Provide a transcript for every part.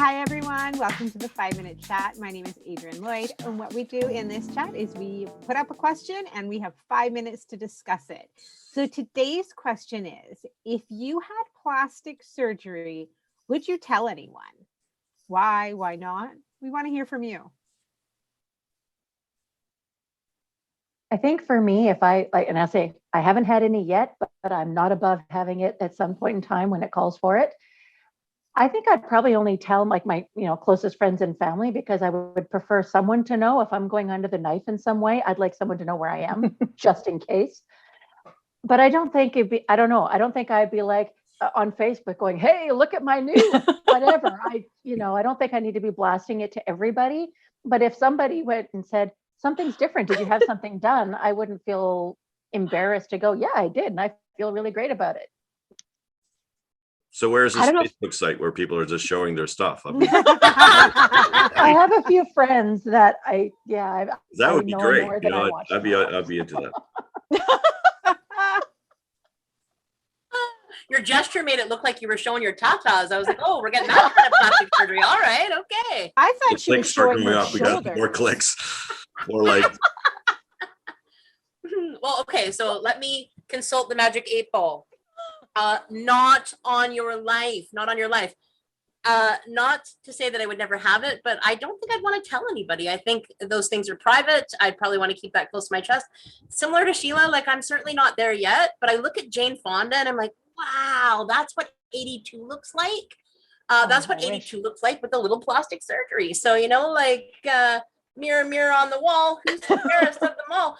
Hi, everyone. Welcome to the 5-Minute Chat. My name is Adrienne Lloyd. And what we do in this chat is we put up a question and we have 5 minutes to discuss it. So today's question is, if you had plastic surgery, would you tell anyone? Why? Why not? We want to hear from you. I think for me, if I say I haven't had any yet, but I'm not above having it at some point in time when it calls for it. I think I'd probably only tell like my closest friends and family, because I would prefer someone to know if I'm going under the knife in some way. I'd like someone to know where I am just in case. But I don't think I don't know. I don't think I'd be like on Facebook going, "Hey, look at my new whatever." I don't think I need to be blasting it to everybody. But if somebody went and said, "Something's different. Did you have something done?" I wouldn't feel embarrassed to go, "Yeah, I did. And I feel really great about it." So where's this Facebook site where people are just showing their stuff? I have a few friends that that would be great. I'd be into that. Your gesture made it look like you were showing your tatas. I was like, oh, we're getting that kind of plastic surgery. All right, okay. I thought she was showing her shoulders. We got more clicks, more like. Well, okay, so let me consult the magic 8-ball. Not on your life. Not to say that I would never have it, but I don't think I'd want to tell anybody. I think those things are private. I'd probably want to keep that close to my chest. Similar to Sheila, like I'm certainly not there yet, but I look at Jane Fonda and I'm like, wow, that's what 82 looks like. That's what 82 looks like with a little plastic surgery. So, mirror, mirror on the wall, who's the fairest of them all?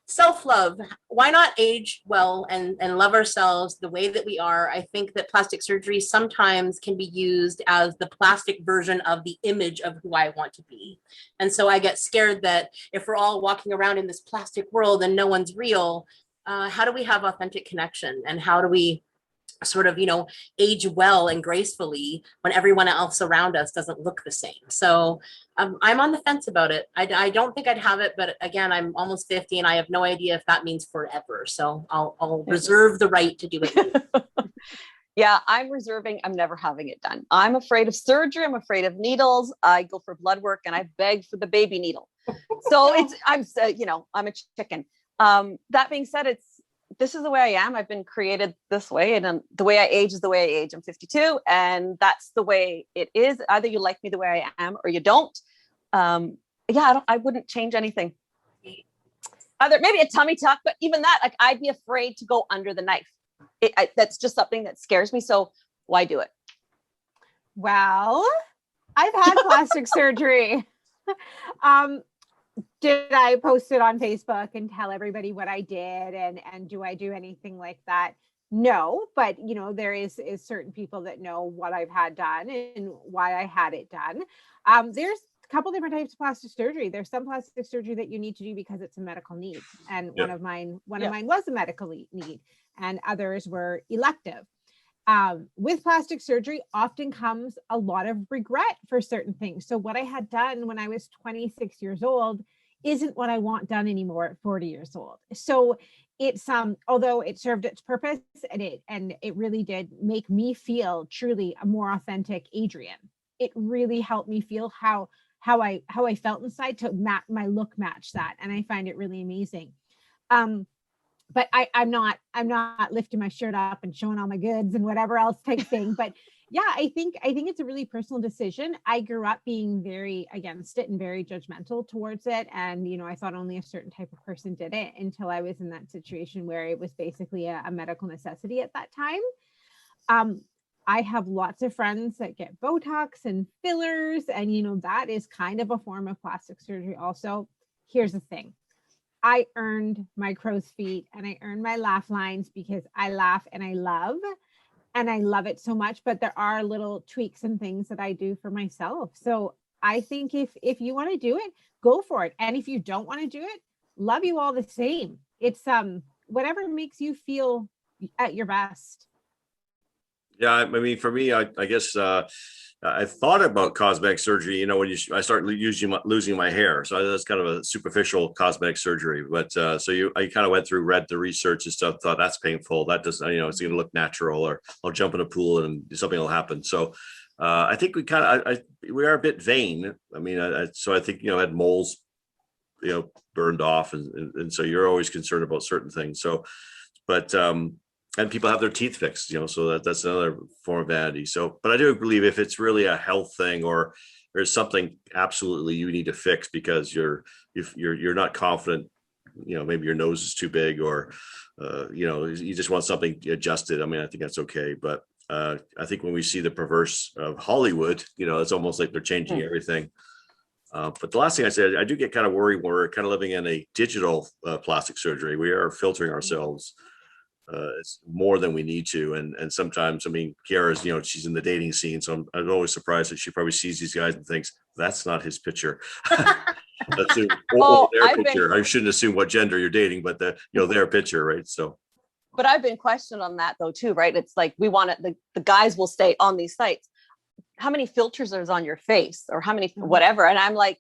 Self-love. Why not age well and love ourselves the way that we are? I think that plastic surgery sometimes can be used as the plastic version of the image of who I want to be. And so I get scared that if we're all walking around in this plastic world and no one's real, how do we have authentic connection? And how do we sort of, age well and gracefully when everyone else around us doesn't look the same? So I'm on the fence about it. I don't think I'd have it, but again, I'm almost 50 and I have no idea if that means forever. So I'll reserve the right to do it. Yeah, I'm never having it done. I'm afraid of surgery. I'm afraid of needles. I go for blood work and I beg for the baby needle. So I'm a chicken. That being said, this is the way I am. I've been created this way, and the way I age is the way I age. I'm 52, and that's the way it is. Either you like me the way I am, or you don't. I wouldn't change anything. Maybe a tummy tuck, but even that, like, I'd be afraid to go under the knife. That's just something that scares me. So why do it? Well, I've had plastic surgery. Did I post it on Facebook and tell everybody what I did? And do I do anything like that? No, but there is certain people that know what I've had done and why I had it done. There's a couple different types of plastic surgery. There's some plastic surgery that you need to do because it's a medical need. And one of mine was a medical need, and others were elective. With plastic surgery often comes a lot of regret for certain things. So what I had done when I was 26 years old isn't what I want done anymore at 40 years old. So it's although it served its purpose and it really did make me feel truly a more authentic Adrienne. It really helped me feel how I felt inside to my look match that, and I find it really amazing. But I'm not lifting my shirt up and showing all my goods and whatever else type thing. But yeah, I think it's a really personal decision. I grew up being very against it and very judgmental towards it. And, I thought only a certain type of person did it until I was in that situation where it was basically a medical necessity at that time. I have lots of friends that get Botox and fillers, and, that is kind of a form of plastic surgery also. Here's the thing. I earned my crow's feet and I earned my laugh lines because I laugh and I love it so much, but there are little tweaks and things that I do for myself. So I think if you want to do it, go for it. And if you don't want to do it, love you all the same. It's whatever makes you feel at your best. Yeah, I mean, for me, I guess I thought about cosmetic surgery, you know, when I start losing my hair. So that's kind of a superficial cosmetic surgery. But I kind of read the research and stuff, thought that's painful. That doesn't, you know, it's going to look natural, or I'll jump in a pool and something will happen. So I think we we are a bit vain. I mean, so I think, you know, had moles, you know, burned off. And so you're always concerned about certain things. So, but, and people have their teeth fixed, you know, so that's another form of vanity. So, but I do believe if it's really a health thing, or there's something absolutely you need to fix because you're not confident, you know, maybe your nose is too big, or, you know, you just want something adjusted. I mean, I think that's okay. But I think when we see the perverse of Hollywood, you know, it's almost like they're changing everything. But the last thing I said, I do get kind of worried when we're kind of living in a digital plastic surgery. We are filtering ourselves. It's more than we need to, and sometimes, I mean, Kiara's, you know, she's in the dating scene, so I'm always surprised that she probably sees these guys and thinks that's not his picture. That's their picture. I shouldn't assume what gender you're dating, but their picture, right? So, but I've been questioned on that though too, right? It's like we want it. The guys will stay on these sites. How many filters is on your face, or how many whatever? And I'm like,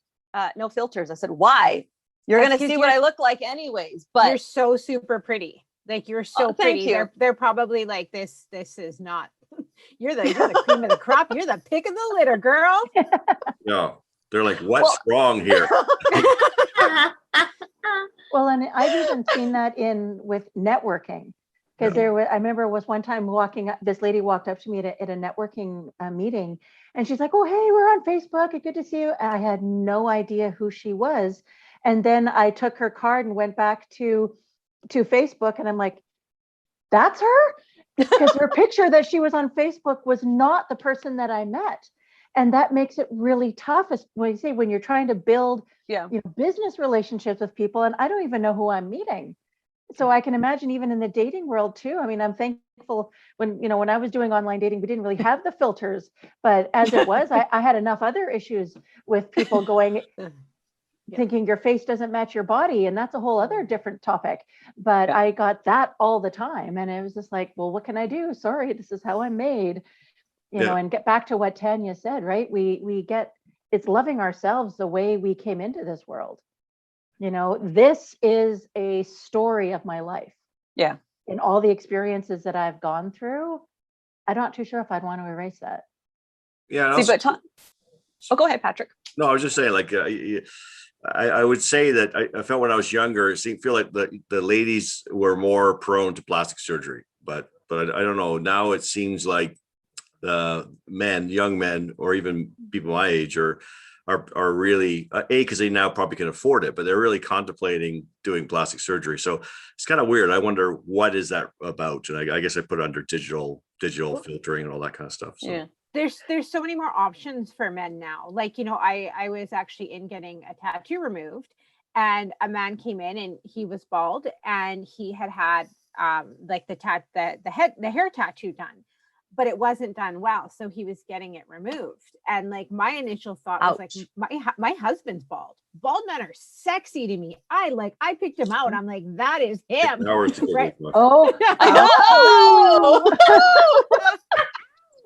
no filters. I said, why? You're gonna see what I look like anyways. But you're so super pretty. Like, you're so pretty. They're probably like, this is not, you're the cream of the crop. You're the pick of the litter, girl. No, they're like, what's wrong here? Well, and I've even seen that with networking, because I remember it was one time this lady walked up to me at a networking meeting, and she's like, oh, hey, we're on Facebook. Good to see you. And I had no idea who she was. And then I took her card and went back to Facebook, and I'm like, that's her? Because her picture that she was on Facebook was not the person that I met. And that makes it really tough, when you're trying to build business relationships with people, and I don't even know who I'm meeting. So I can imagine even in the dating world too. I mean, I'm thankful when I was doing online dating, we didn't really have the filters, but as it was, I had enough other issues with people going, thinking your face doesn't match your body, and that's a whole other different topic. But I got that all the time, and it was just like, well, what can I do? Sorry, this is how I'm made, you know. And get back to what Tanya said, right? It's loving ourselves the way we came into this world. You know, this is a story of my life. Yeah. And all the experiences that I've gone through, I'm not too sure if I'd want to erase that. Yeah. Go ahead, Patrick. No, I was just saying, like, I would say that I felt when I was younger, feel like the ladies were more prone to plastic surgery, but I don't know. Now it seems like young men, or even people my age are really because they now probably can afford it, but they're really contemplating doing plastic surgery. So it's kind of weird. I wonder, what is that about? And I guess I put it under digital filtering and all that kind of stuff. So. Yeah. There's so many more options for men now. Like, you know, I was actually in getting a tattoo removed, and a man came in and he was bald, and he had like the hair tattoo done, but it wasn't done well. So he was getting it removed. And like, my initial thought was like, my husband's bald. Bald men are sexy to me. I picked him out. I'm like, that is him. Right? Oh, I know.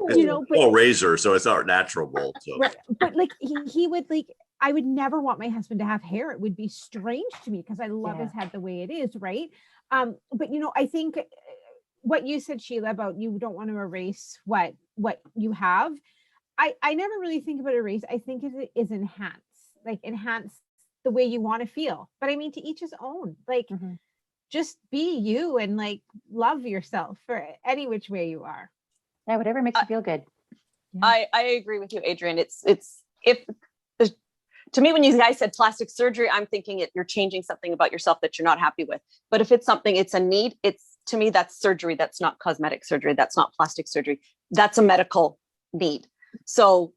You know, but razor, so it's not natural bald. So. Right. But like, he would, like, I would never want my husband to have hair. It would be strange to me, because I love his head the way it is, right? But you know, I think what you said, Sheila, about you don't want to erase what you have. I never really think about erase. I think it is enhance the way you want to feel. But I mean, to each his own. Like, just be you, and like, love yourself for any which way you are. Yeah, whatever makes you feel good. Yeah. I agree with you, Adrian. To me, when you guys said plastic surgery, I'm thinking you're changing something about yourself that you're not happy with. But if it's something, it's a need, to me, that's surgery. That's not cosmetic surgery. That's not plastic surgery. That's a medical need. So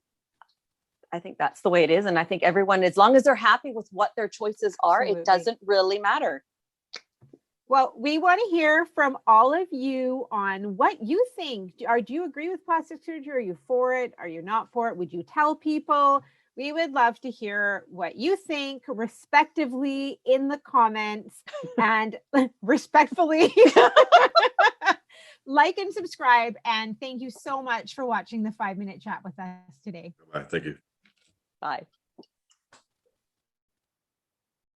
I think that's the way it is. And I think everyone, as long as they're happy with what their choices are, Absolutely. It doesn't really matter. Well, we want to hear from all of you on what you think. Do you agree with plastic surgery? Are you for it? Are you not for it? Would you tell people? We would love to hear what you think, respectively, in the comments, and respectfully like and subscribe. And thank you so much for watching the 5-minute chat with us today. Bye. Thank you. Bye.